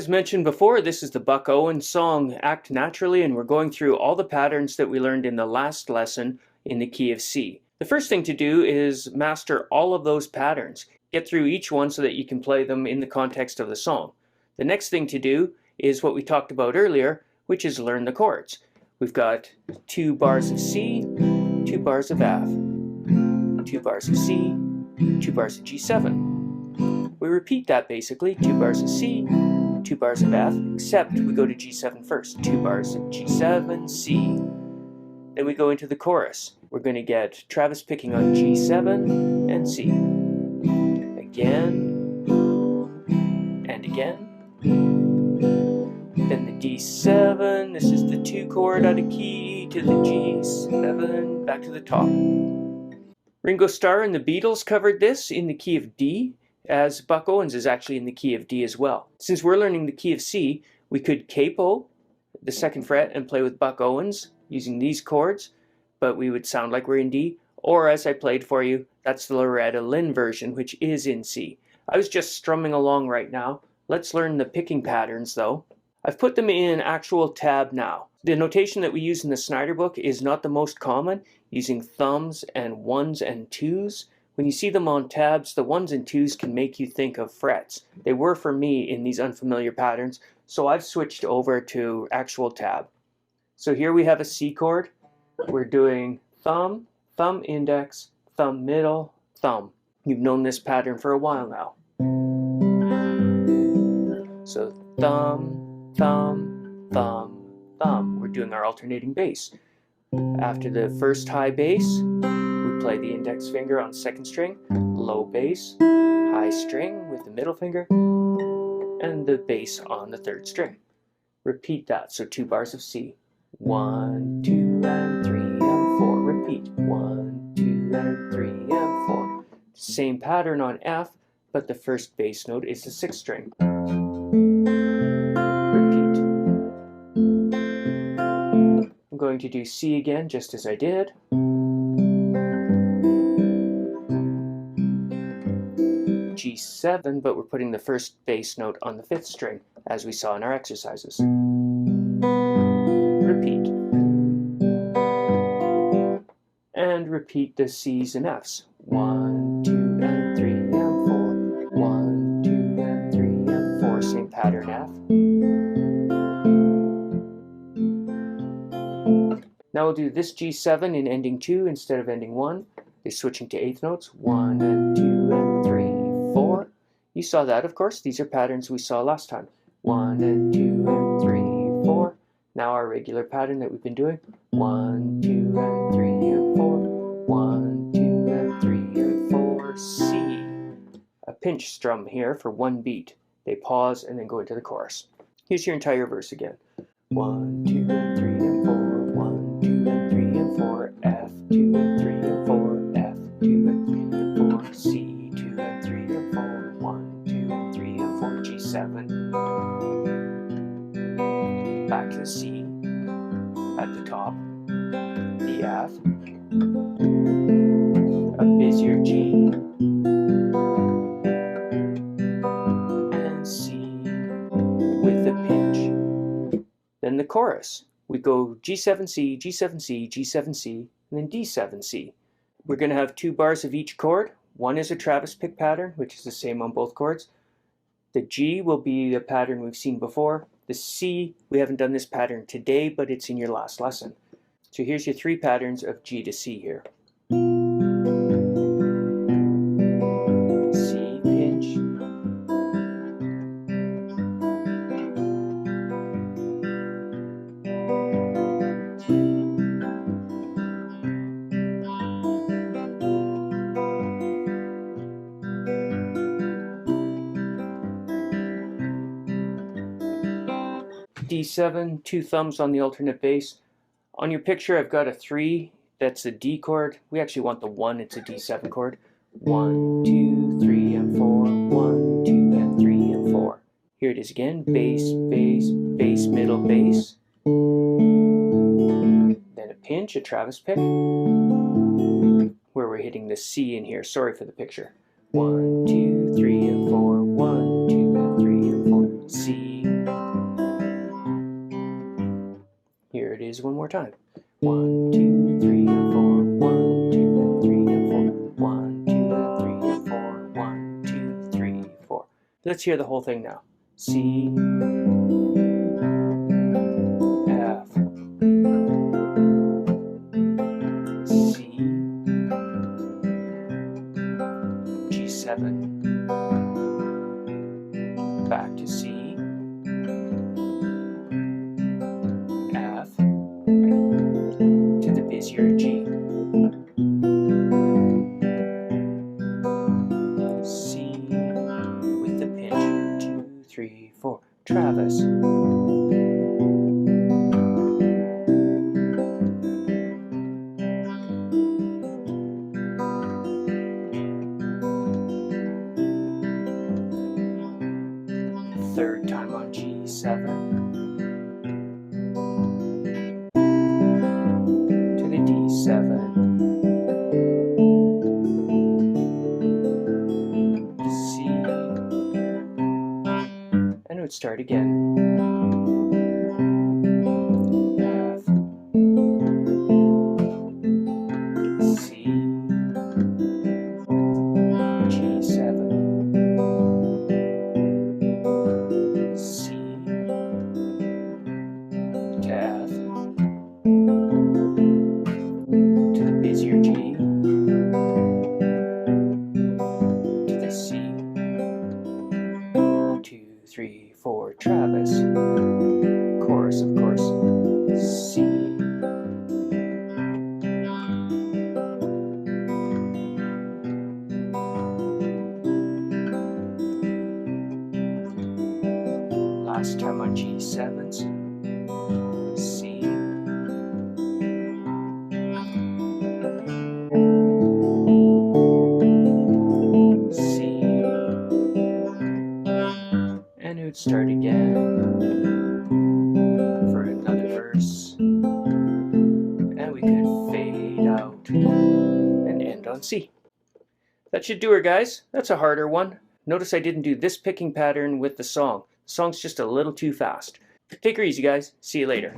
As mentioned before, this is the Buck Owens song, Act Naturally, and we're going through all the patterns that we learned in the last lesson in the key of C. The first thing to do is master all of those patterns. Get through each one so that you can play them in the context of the song. The next thing to do is what we talked about earlier, which is learn the chords. We've got 2 bars of C, 2 bars of F, 2 bars of C, 2 bars of G7. We repeat that basically, 2 bars of C, 2 bars of F, except we go to G7 first. 2 bars of G7, C. Then we go into the chorus. We're going to get Travis Picking on G7 and C. Again, and again. Then the D7, this is the 2 chord out of key, to the G7, back to the top. Ringo Starr and the Beatles covered this in the key of D, as Buck Owens is actually in the key of D as well. Since we're learning the key of C, we could capo the 2nd fret and play with Buck Owens using these chords, but we would sound like we're in D. Or as I played for you, that's the Loretta Lynn version, which is in C. I was just strumming along right now. Let's learn the picking patterns though. I've put them in actual tab now. The notation that we use in the Snyder book is not the most common, using thumbs and 1s and 2s. When you see them on tabs, the 1s and 2s can make you think of frets. They were for me in these unfamiliar patterns, so I've switched over to actual tab. So here we have a C chord. We're doing thumb, thumb index, thumb middle, thumb. You've known this pattern for a while now. So thumb, thumb, thumb, thumb. We're doing our alternating bass. After the first high bass, we play the index finger on 2nd string, low bass, high string with the middle finger, and the bass on the 3rd string. Repeat that, so 2 bars of C. 1, 2, and 3, and 4. Repeat. 1, 2, and 3, and 4. Same pattern on F, but the first bass note is the 6th string. Repeat. I'm going to do C again, just as I did. G7, but we're putting the first bass note on the 5th string, as we saw in our exercises. Repeat. And repeat the C's and F's. 1, 2, and 3, and 4. 1, 2, and 3, and 4. Same pattern F. Now we'll do this G7 in ending 2 instead of ending 1. They're switching to 8th notes. 1, and 2, and 3, 4. You saw that, of course. These are patterns we saw last time. 1, and 2, and 3, 4. Now our regular pattern that we've been doing. 1, 2, and 3, and 4. 1, 2, and 3, and 4. C. A pinch strum here for 1 beat. They pause and then go into the chorus. Here's your entire verse again. 1, 2, and 3, and 4. 1, 2, and 3, and 4. F, 2, and 3, and 4. F, 2, and 3, and 4. C, 2, and 3, and 4. 1, 2, and 3, and 4. G7. Back to the C at the top, the F, a busier G, and C with the pinch. Then the chorus. We go G7C, G7C, G7C, and then D7C. We're going to have 2 bars of each chord. One is a Travis pick pattern, which is the same on both chords. The G will be the pattern we've seen before. The C, we haven't done this pattern today, but it's in your last lesson. So here's your 3 patterns of G to C here. C, pinch. D7, 2 thumbs on the alternate bass. On your picture I've got a 3, that's a D chord. We actually want the 1, it's a D7 chord. 1, 2, 3, and 4. 1, 2, and 3, and 4. Here it is again. Bass, bass, bass, middle, bass. Then a pinch, a Travis pick, where we're hitting the C in here. Sorry for the picture. 1, 2, 3, and 4. 1, 2, and 3, and 4. C, easy one more time. 1, 2, 3, and 4. 1, 2, 3, and 4. 1, 2, 3, and 4. 1, 2, 3, 4. Let's hear the whole thing now. C, F, C, G7, back to C, F, to the busier G, C, with the pinch, 2, 3, 4, Travis. Third time on G7 to the D7, C, and it would start again. F, C, G7, C, to F, to the busier G, to the C, 2, 3, 4, Travis. Chorus, of course. C, last time on G7s, C, C, and it would start again for another verse, and we could fade out and end on C. That should do her, guys. That's a harder one. Notice I didn't do this picking pattern with the song. The song's just a little too fast. Take her easy, guys. See you later.